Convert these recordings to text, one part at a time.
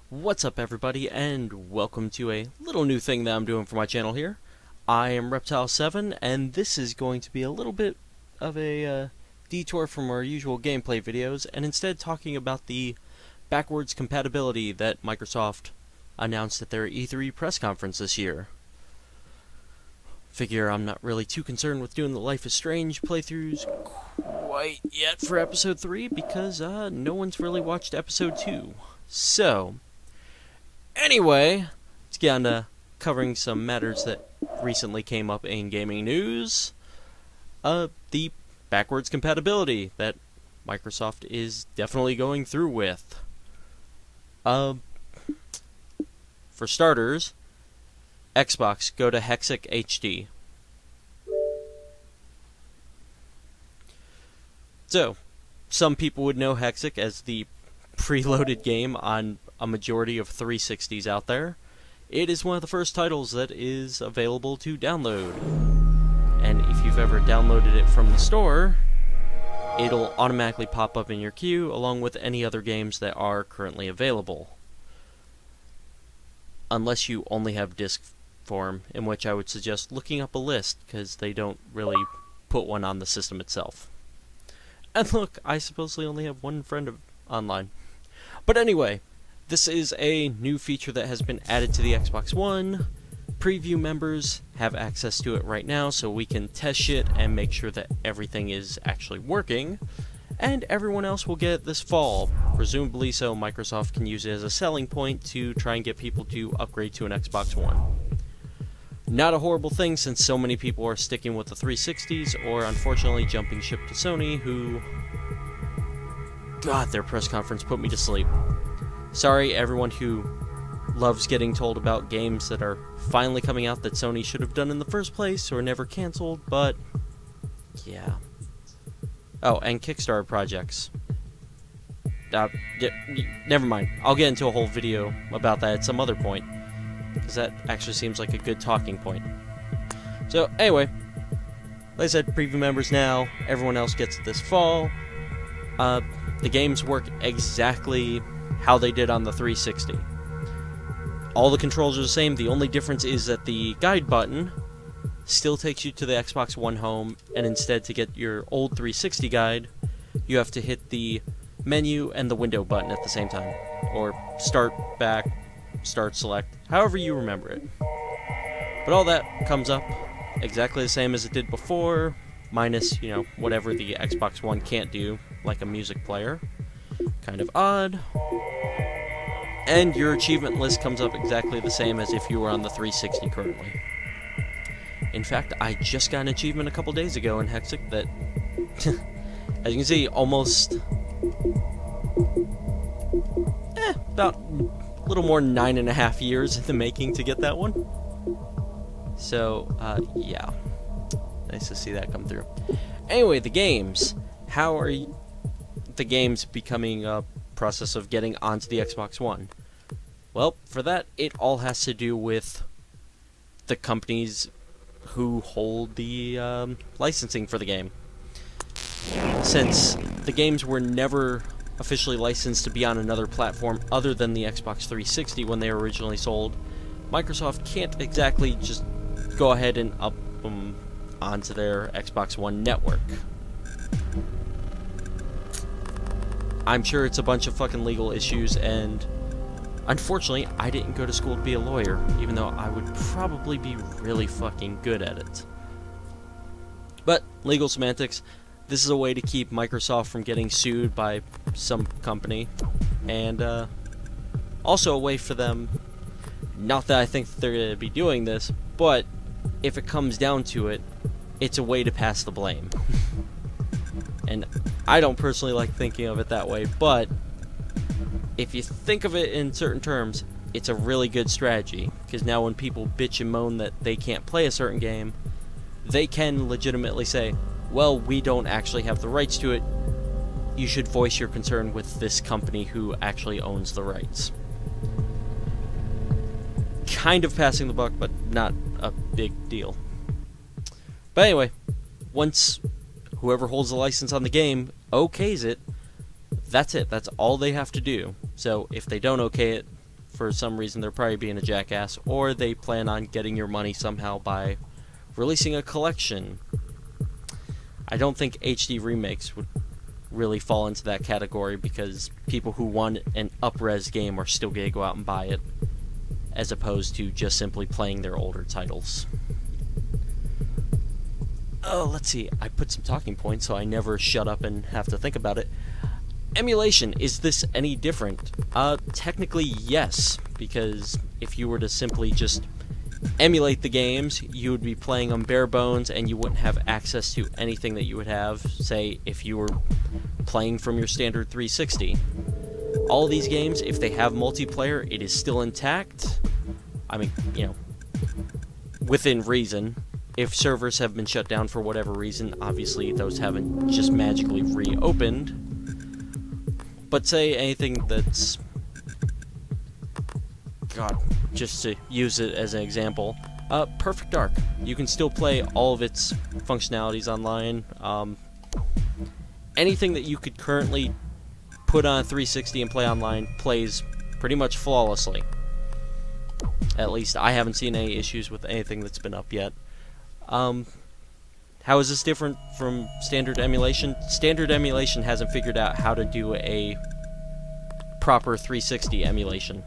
What's up everybody, and welcome to a little new thing that I'm doing for my channel here. I am Reptile7, and this is going to be a little bit of a detour from our usual gameplay videos, and instead talking about the backwards compatibility that Microsoft announced at their E3 press conference this year. Figure I'm not really too concerned with doing the Life is Strange playthroughs quite yet for episode 3, because no one's really watched episode 2. So, anyway, let's get on to covering some matters that recently came up in gaming news. The backwards compatibility that Microsoft is definitely going through with. For starters, Xbox, go to Hexic HD. So, some people would know Hexic as the preloaded game on a majority of 360s out there. It is one of the first titles that is available to download. And if you've ever downloaded it from the store, it'll automatically pop up in your queue along with any other games that are currently available. Unless you only have disc form, in which I would suggest looking up a list, because they don't really put one on the system itself. And look, I supposedly only have one friend online. But anyway, this is a new feature that has been added to the Xbox One. Preview members have access to it right now, so we can test shit and make sure that everything is actually working. And everyone else will get it this fall, presumably so Microsoft can use it as a selling point to try and get people to upgrade to an Xbox One. Not a horrible thing, since so many people are sticking with the 360s, or unfortunately jumping ship to Sony, who... God, their press conference put me to sleep. Sorry, everyone who loves getting told about games that are finally coming out that Sony should have done in the first place, or never cancelled, but... yeah. Oh, and Kickstarter projects. Never mind. I'll get into a whole video about that at some other point, because that actually seems like a good talking point. So, anyway, like I said, preview members now, everyone else gets it this fall. The games work exactly how they did on the 360. All the controls are the same, the only difference is that the guide button still takes you to the Xbox One home, and instead to get your old 360 guide, you have to hit the menu and the window button at the same time. Or start, back, start, select, however you remember it. But all that comes up exactly the same as it did before, minus, you know, whatever the Xbox One can't do, like a music player. Kind of odd. And your achievement list comes up exactly the same as if you were on the 360 currently. In fact, I just got an achievement a couple days ago in Hexic that, as you can see, almost... about a little more than 9.5 years in the making to get that one. So, yeah. Nice to see that come through. Anyway, the games. How are the games becoming a process of getting onto the Xbox One? Well, for that, it all has to do with the companies who hold the licensing for the game. Since the games were never officially licensed to be on another platform other than the Xbox 360 when they were originally sold, Microsoft can't exactly just go ahead and up them onto their Xbox One network. I'm sure it's a bunch of fucking legal issues, and unfortunately, I didn't go to school to be a lawyer, even though I would probably be really fucking good at it. But, legal semantics, this is a way to keep Microsoft from getting sued by some company, and also a way for them, not that I think that they're going to be doing this, but if it comes down to it, it's a way to pass the blame. And I don't personally like thinking of it that way, but if you think of it in certain terms, it's a really good strategy, because now when people bitch and moan that they can't play a certain game, they can legitimately say, well, we don't actually have the rights to it, you should voice your concern with this company who actually owns the rights. Kind of passing the buck, but not a big deal. But anyway, once whoever holds the license on the game okays it, that's it. That's all they have to do. So if they don't okay it, for some reason they're probably being a jackass, or they plan on getting your money somehow by releasing a collection. I don't think HD remakes would really fall into that category, because people who want an up-res game are still going to go out and buy it, as opposed to just simply playing their older titles. Oh, let's see, I put some talking points so I never shut up and have to think about it. Emulation, is this any different? Technically yes, because if you were to simply just emulate the games, you would be playing them bare bones and you wouldn't have access to anything that you would have, say, if you were playing from your standard 360. All these games, if they have multiplayer, it is still intact. I mean, you know, within reason. If servers have been shut down for whatever reason, obviously those haven't just magically reopened. But say anything that's... God, just to use it as an example, Perfect Dark. You can still play all of its functionalities online. Anything that you could currently put on 360 and play online plays pretty much flawlessly. At least I haven't seen any issues with anything that's been up yet. How is this different from standard emulation? Standard emulation hasn't figured out how to do a proper 360 emulation.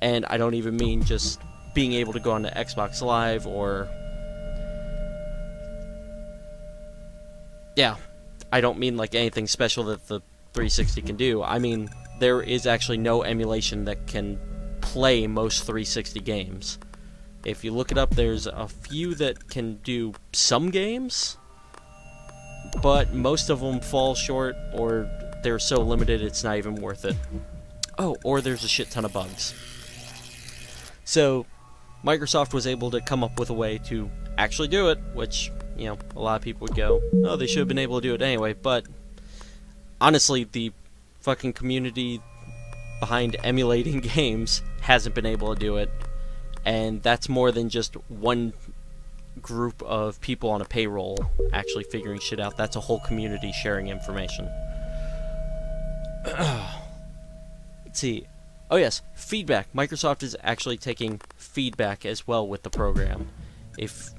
And I don't even mean just being able to go onto Xbox Live or... Yeah, I don't mean like anything special that the 360 can do. I mean, there is actually no emulation that can play most 360 games. If you look it up, there's a few that can do some games, but most of them fall short, or they're so limited it's not even worth it. Oh, or there's a shit ton of bugs. So, Microsoft was able to come up with a way to actually do it, which, you know, a lot of people would go, oh, they should have been able to do it anyway, but honestly, the fucking community behind emulating games hasn't been able to do it. And that's more than just one group of people on a payroll actually figuring shit out. That's a whole community sharing information. Let's see. Oh yes, feedback. Microsoft is actually taking feedback as well with the program. If,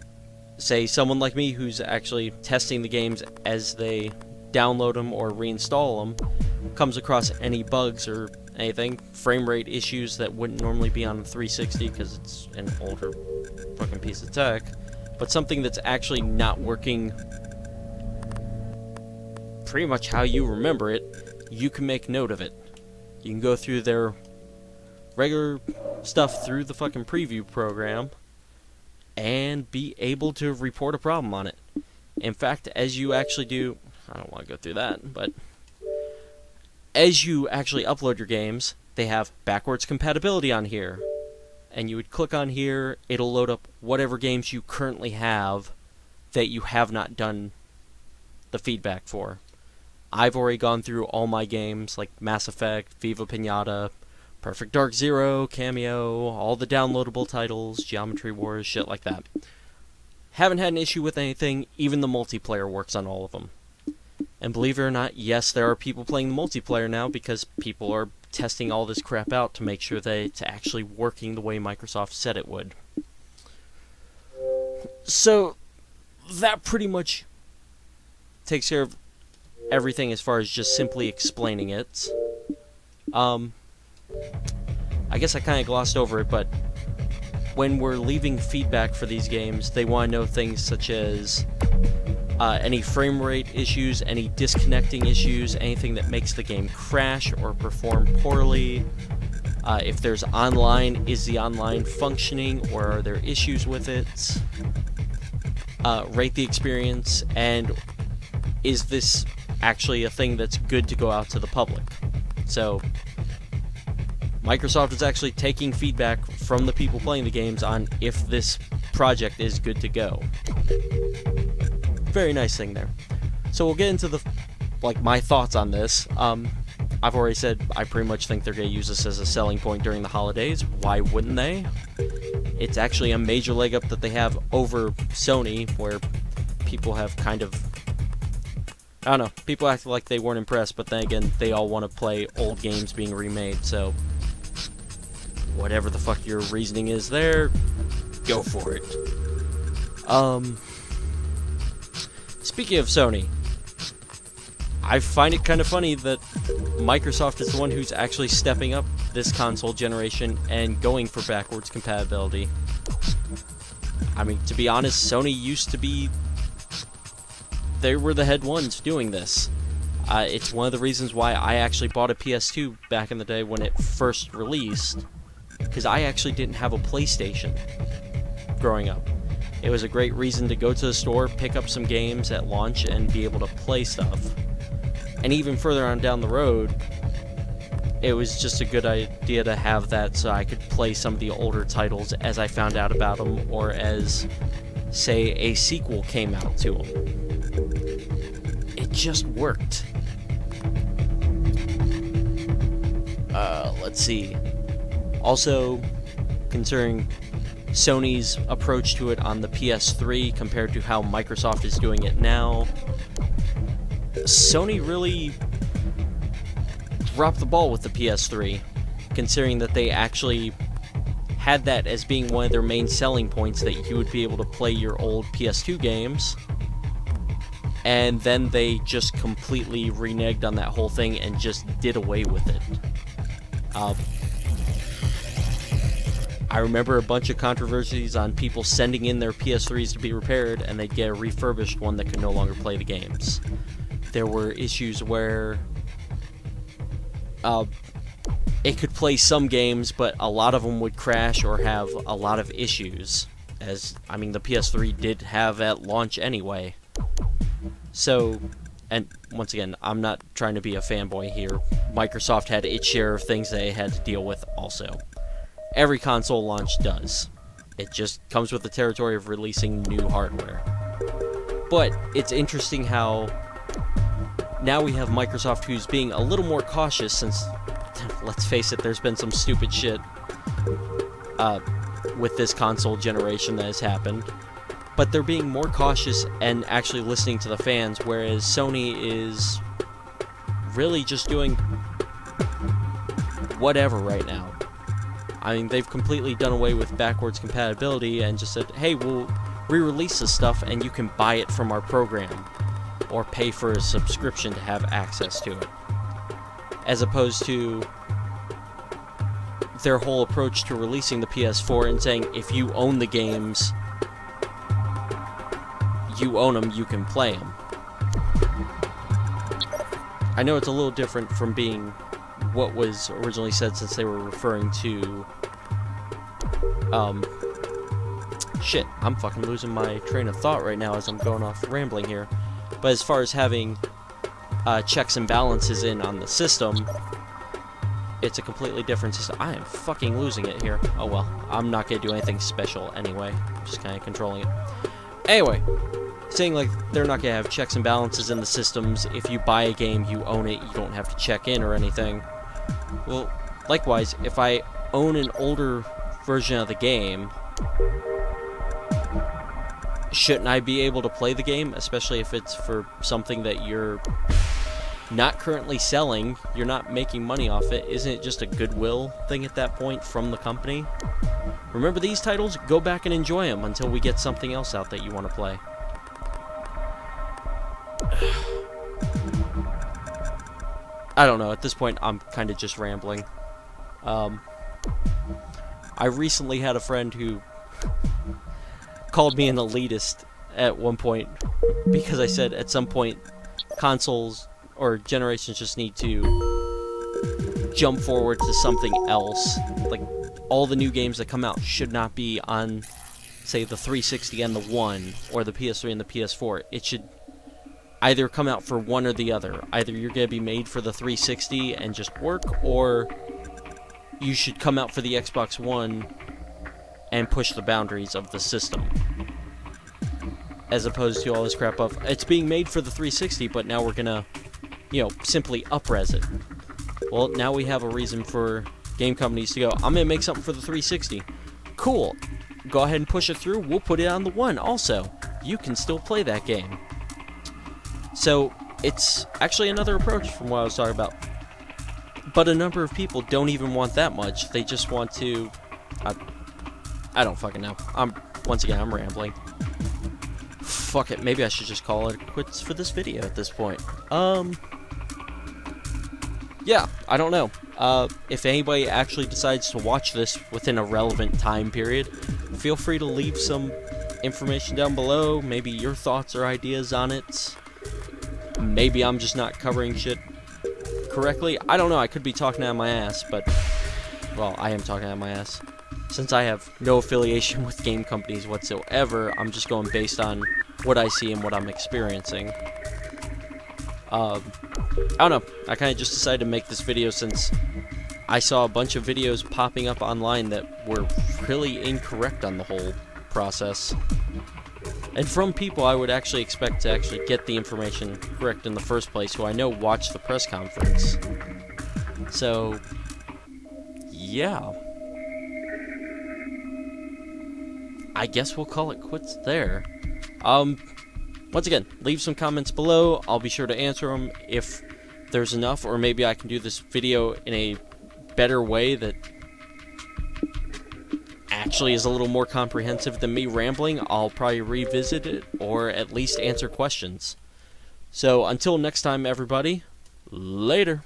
say, someone like me who's actually testing the games as they download them or reinstall them comes across any bugs or anything, frame rate issues that wouldn't normally be on the 360 because it's an older fucking piece of tech, but something that's actually not working pretty much how you remember it, you can make note of it. You can go through their regular stuff through the fucking preview program and be able to report a problem on it. In fact, as you actually do, I don't want to go through that, but as you actually upload your games, they have backwards compatibility on here. And you would click on here, it'll load up whatever games you currently have that you have not done the feedback for. I've already gone through all my games, like Mass Effect, Viva Pinata, Perfect Dark Zero, Cameo, all the downloadable titles, Geometry Wars, shit like that. Haven't had an issue with anything, even the multiplayer works on all of them. And believe it or not, yes, there are people playing the multiplayer now because people are testing all this crap out to make sure that it's actually working the way Microsoft said it would. So, that pretty much takes care of everything as far as just simply explaining it. I guess I kind of glossed over it, but when we're leaving feedback for these games, they want to know things such as any frame rate issues, any disconnecting issues, anything that makes the game crash or perform poorly. If there's online, is the online functioning or are there issues with it? Rate the experience, and is this actually a thing that's good to go out to the public? So, Microsoft is actually taking feedback from the people playing the games on if this project is good to go. Very nice thing there. So we'll get into the, like, my thoughts on this. I've already said I pretty much think they're going to use this as a selling point during the holidays. Why wouldn't they? It's actually a major leg up that they have over Sony, where people have kind of, I don't know, people act like they weren't impressed, but then again, they all want to play old games being remade, so whatever the fuck your reasoning is there, go for it. Speaking of Sony, I find it kind of funny that Microsoft is the one who's actually stepping up this console generation and going for backwards compatibility. I mean, to be honest, Sony used to be... They were the head ones doing this. It's one of the reasons why I actually bought a PS2 back in the day when it first released, because I actually didn't have a PlayStation growing up. It was a great reason to go to the store, pick up some games at launch, and be able to play stuff. And even further on down the road, it was just a good idea to have that so I could play some of the older titles as I found out about them, or as, say, a sequel came out to them. It just worked. Let's see. Also, considering Sony's approach to it on the PS3 compared to how Microsoft is doing it now, Sony really dropped the ball with the PS3, considering that they actually had that as being one of their main selling points, that you would be able to play your old PS2 games, and then they just completely reneged on that whole thing and just did away with it. I remember a bunch of controversies on people sending in their PS3s to be repaired, and they'd get a refurbished one that could no longer play the games. There were issues where it could play some games, but a lot of them would crash or have a lot of issues, as, I mean, the PS3 did have at launch anyway. So, and once again, I'm not trying to be a fanboy here. Microsoft had its share of things they had to deal with also. Every console launch does. It just comes with the territory of releasing new hardware. But it's interesting how now we have Microsoft who's being a little more cautious, since, let's face it, there's been some stupid shit with this console generation that has happened. But they're being more cautious and actually listening to the fans, whereas Sony is really just doing whatever right now. I mean, they've completely done away with backwards compatibility and just said, hey, we'll re-release this stuff and you can buy it from our program, or pay for a subscription to have access to it. As opposed to their whole approach to releasing the PS4 and saying, if you own the games, you own them, you can play them. I know it's a little different from being what was originally said, since they were referring to shit, I'm fucking losing my train of thought right now as I'm going off rambling here. But as far as having checks and balances in on the system, it's a completely different system. I am fucking losing it here. Oh well, I'm not gonna do anything special anyway. I'm just kind of controlling it. Anyway, saying like they're not gonna have checks and balances in the systems. If you buy a game, you own it. You don't have to check in or anything. Well, likewise, if I own an older version of the game, shouldn't I be able to play the game? Especially if it's for something that you're not currently selling, you're not making money off it. Isn't it just a goodwill thing at that point from the company? Remember these titles? Go back and enjoy them until we get something else out that you want to play. I don't know, at this point I'm kind of just rambling. I recently had a friend who called me an elitist at one point because I said at some point consoles or generations just need to jump forward to something else. Like, all the new games that come out should not be on, say, the 360 and the One, or the PS3 and the PS4. It should either come out for one or the other. Either you're going to be made for the 360 and just work, or you should come out for the Xbox One and push the boundaries of the system. As opposed to all this crap of, it's being made for the 360, but now we're going to, you know, simply up-res it. Well, now we have a reason for game companies to go, I'm going to make something for the 360. Cool. Go ahead and push it through. We'll put it on the One also. You can still play that game. So, it's actually another approach from what I was talking about. But a number of people don't even want that much. They just want to... I don't fucking know. Once again, I'm rambling. Fuck it, maybe I should just call it quits for this video at this point. Yeah, I don't know. If anybody actually decides to watch this within a relevant time period, feel free to leave some information down below, maybe your thoughts or ideas on it. Maybe I'm just not covering shit correctly. I don't know, I could be talking out of my ass, but... Well, I am talking out of my ass. Since I have no affiliation with game companies whatsoever, I'm just going based on what I see and what I'm experiencing. I don't know, I kind of just decided to make this video since I saw a bunch of videos popping up online that were really incorrect on the whole process. And from people I would actually expect to actually get the information correct in the first place, who I know watched the press conference. So, yeah. I guess we'll call it quits there. Once again, leave some comments below. I'll be sure to answer them if there's enough, or maybe I can do this video in a better way that actually is a little more comprehensive than me rambling. I'll probably revisit it, or at least answer questions. So, until next time, everybody, later.